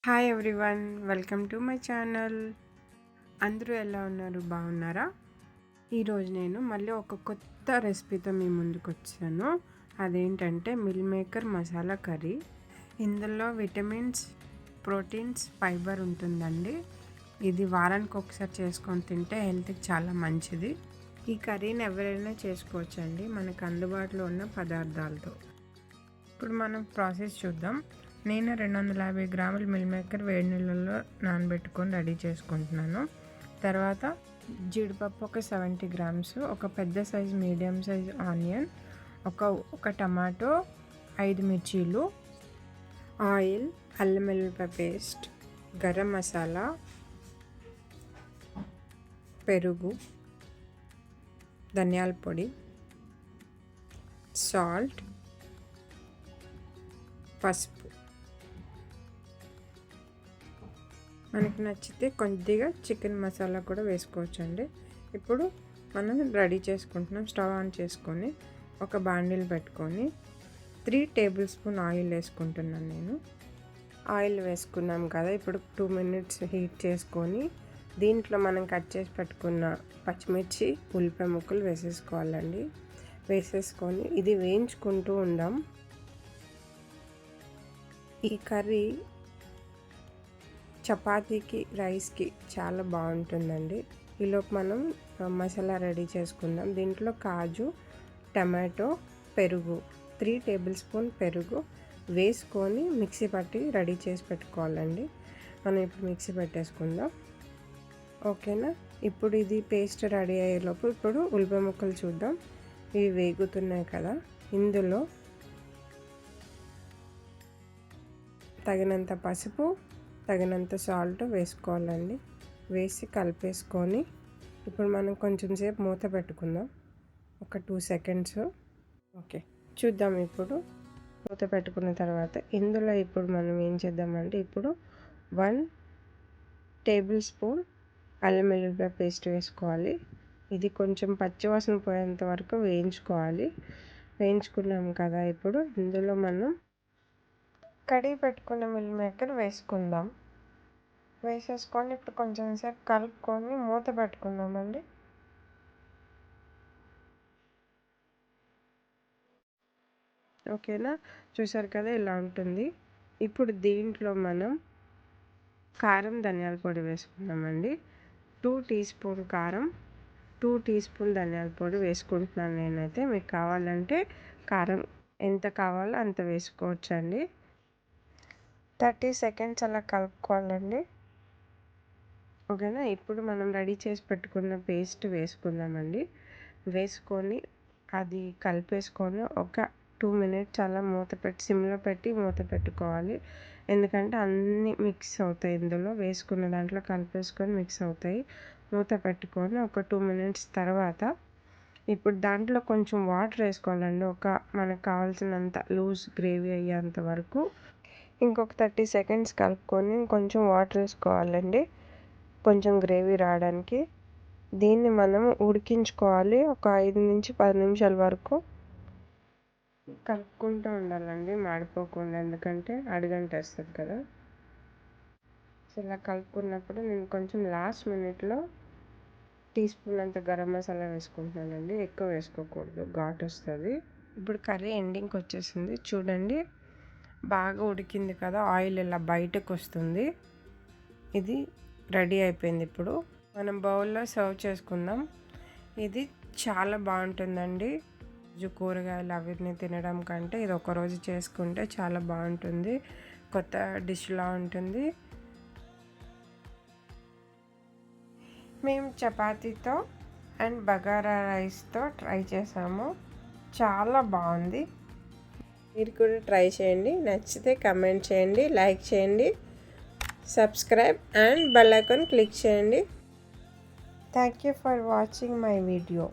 Hi everyone, welcome to my channel. అందరూ ఎలా ఉన్నారు? బాగున్నారా? ఈరోజు నేను మళ్ళీ ఒక కొత్త రెసిపీతో మీ ముందుకు వచ్చాను. అదేంటంటే మిల్ మేకర్ మసాలా కర్రీ. ఇందులో విటమిన్స్, ప్రోటీన్స్, ఫైబర్ ఉంటుందండి. ఇది వారానికి ఒకసారి చేసుకొని తింటే హెల్త్కి చాలా మంచిది. ఈ కర్రీని ఎవరైనా చేసుకోవచ్చండి, మనకు అందుబాటులో ఉన్న పదార్థాలతో. ఇప్పుడు మనం ప్రాసెస్ చూద్దాం. నేను 250 గ్రాముల మిల్ మేకర్ వేడి నీళ్ళల్లో నానబెట్టుకొని రెడీ చేసుకుంటున్నాను. తర్వాత జీడిపప్పు ఒక 70 గ్రామ్స్, ఒక పెద్ద సైజ్ మీడియం సైజ్ ఆనియన్, ఒక టమాటో, 5 మిర్చీలు, ఆయిల్, అల్లం వెల్లుల్లిపాయ పేస్ట్, గరం మసాలా, పెరుగు, ధనియాల పొడి, సాల్ట్, పసుపు. మనకి నచ్చితే కొద్దిగా చికెన్ మసాలా కూడా వేసుకోవచ్చండి. ఇప్పుడు మనం రెడీ చేసుకుంటున్నాం. స్టవ్ ఆన్ చేసుకొని ఒక బాండిల్ పెట్టుకొని 3 టేబుల్ స్పూన్ ఆయిల్ వేసుకుంటున్నాను నేను. ఆయిల్ వేసుకున్నాం కదా, ఇప్పుడు 2 మినిట్స్ హీట్ చేసుకొని దీంట్లో మనం కట్ చేసి పెట్టుకున్న పచ్చిమిర్చి, ఉల్లిపాయ ముక్కలు వేసేసుకోవాలండి. వేసేసుకొని ఇది వేయించుకుంటూ ఉందాం. ఈ కర్రీ చపాతీకి, రైస్కి చాలా బాగుంటుందండి. ఈలోపు మనం మసాలా రెడీ చేసుకుందాం. దీంట్లో కాజు, టమాటో, పెరుగు, 3 టేబుల్ స్పూన్ పెరుగు వేసుకొని మిక్సీ పట్టి రెడీ చేసి పెట్టుకోవాలండి. మనం ఇప్పుడు మిక్సీ పెట్టేసుకుందాం. ఓకేనా? ఇప్పుడు ఇది పేస్ట్ రెడీ అయ్యేలోపు ఇప్పుడు ఉల్లిపాయ ముక్కలు చూద్దాం. ఇవి వేగుతున్నాయి కదా, ఇందులో తగినంత పసుపు, తగినంత సాల్ట్ వేసుకోవాలండి. వేసి కలిపేసుకొని ఇప్పుడు మనం కొంచెం సేపు మూత పెట్టుకుందాం, ఒక 2 సెకండ్స్. ఓకే, చూద్దాం. ఇప్పుడు మూత పెట్టుకున్న తర్వాత ఇందులో ఇప్పుడు మనం ఏం చేద్దామంటే ఇప్పుడు 1 టేబుల్ స్పూన్ అల్లం వెల్లుల్లిపాయ పేస్ట్ వేసుకోవాలి. ఇది కొంచెం పచ్చివాసన పోయేంత వరకు వేయించుకోవాలి. వేయించుకున్నాం కదా, ఇప్పుడు ఇందులో మనం కడిగి పెట్టుకున్న మిల్ మేకర్ వేసుకుందాం. వేసేసుకొని ఇప్పుడు కొంచెం సేపు కలుపుకొని మూత పెట్టుకుందామండి. ఓకేనా? చూసారు కదా, ఇలా ఉంటుంది. ఇప్పుడు దీంట్లో మనం కారం, ధనియాల పొడి వేసుకుందామండి. 2 టీ స్పూన్ కారం, 2 టీ స్పూన్ ధనియాల పొడి వేసుకుంటున్నాను నేనైతే. మీకు కావాలంటే కారం ఎంత కావాలో అంత వేసుకోవచ్చండి. 30 సెకండ్స్ అలా కలుపుకోవాలండి. ఓకేనా? ఇప్పుడు మనం రెడీ చేసి పెట్టుకున్న పేస్ట్ వేసుకుందామండి. వేసుకొని అది కలిపేసుకొని ఒక 2 మినిట్స్ అలా సిమ్లో పెట్టి మూత పెట్టుకోవాలి. ఎందుకంటే అన్నీ మిక్స్ అవుతాయి, ఇందులో వేసుకున్న దాంట్లో కలిపేసుకొని మిక్స్ అవుతాయి. మూత పెట్టుకొని ఒక 2 మినిట్స్ తర్వాత ఇప్పుడు దాంట్లో కొంచెం వాటర్ వేసుకోవాలండి. మనకు కావాల్సినంత లూజ్ గ్రేవీ అయ్యేంత వరకు ఇంకొక 30 సెకండ్స్ కలుపుకొని కొంచెం వాటర్ వేసుకోవాలండి, కొంచెం గ్రేవీ రావడానికి. దీన్ని మనం ఉడికించుకోవాలి ఒక 5 నుంచి 10 నిమిషాల వరకు. కలుపుకుంటూ ఉండాలండి, మాడిపోకుండా, ఎందుకంటే అడుగంటేస్తుంది కదా. ఇలా కలుపుకున్నప్పుడు నేను కొంచెం లాస్ట్ మినిట్లో టీ స్పూన్ అంత గరం మసాలా వేసుకుంటున్నానండి. ఎక్కువ వేసుకోకూడదు, ఘాటు వస్తుంది. ఇప్పుడు కర్రీ ఎండింగ్కి వచ్చేసింది చూడండి. బాగా ఉడికింది కదా, ఆయిల్ ఇలా బయటకు వస్తుంది. ఇది రెడీ అయిపోయింది. ఇప్పుడు మనం బౌల్లో సర్వ్ చేసుకుందాం. ఇది చాలా బాగుంటుందండి. కూరగాయలు అవన్నీ తినడం కంటే ఇది ఒకరోజు చేసుకుంటే చాలా బాగుంటుంది, కొత్త డిష్లా ఉంటుంది. మేము చపాతీతో అండ్ బగారా రైస్తో ట్రై చేసాము, చాలా బాగుంది. మీరు కూడా ట్రై చేయండి. నచ్చితే కమెంట్ చేయండి, లైక్ చేయండి, subscribe and bell icon click చేయండి. Thank you for watching my video.